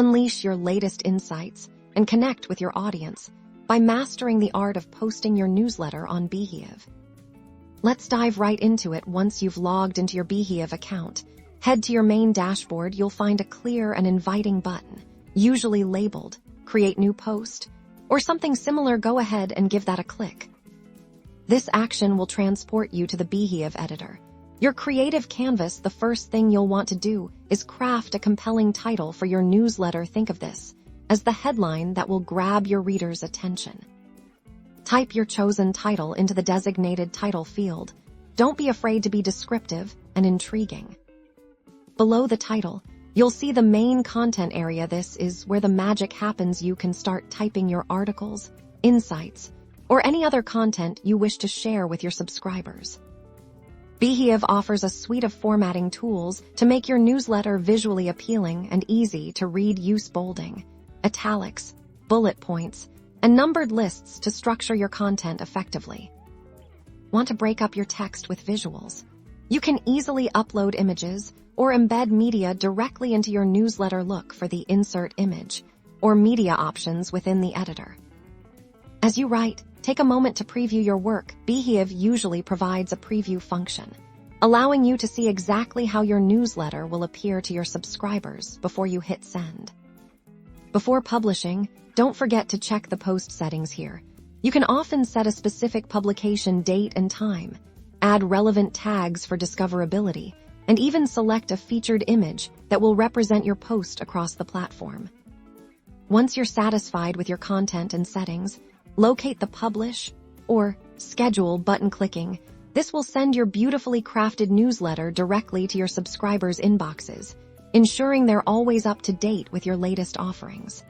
Unleash your latest insights and connect with your audience by mastering the art of posting your newsletter on Beehiiv. Let's dive right into it. Once you've logged into your Beehiiv account, head to your main dashboard. You'll find a clear and inviting button, usually labeled Create New Post, or something similar. Go ahead and give that a click. This action will transport you to the Beehiiv editor, your creative canvas. The first thing you'll want to do is craft a compelling title for your newsletter. Think of this as the headline that will grab your readers' attention. Type your chosen title into the designated title field. Don't be afraid to be descriptive and intriguing. Below the title, you'll see the main content area. This is where the magic happens. You can start typing your articles, insights, or any other content you wish to share with your subscribers. Beehiiv offers a suite of formatting tools to make your newsletter visually appealing and easy to read. Use bolding, italics, bullet points, and numbered lists to structure your content effectively. Want to break up your text with visuals? You can easily upload images or embed media directly into your newsletter. Look for the Insert Image or Media options within the editor. As you write, take a moment to preview your work. Beehiiv usually provides a preview function, allowing you to see exactly how your newsletter will appear to your subscribers before you hit send. Before publishing, don't forget to check the post settings here. You can often set a specific publication date and time, add relevant tags for discoverability, and even select a featured image that will represent your post across the platform. Once you're satisfied with your content and settings, locate the Publish or Schedule button. Clicking this will send your beautifully crafted newsletter directly to your subscribers' inboxes, ensuring they're always up to date with your latest offerings.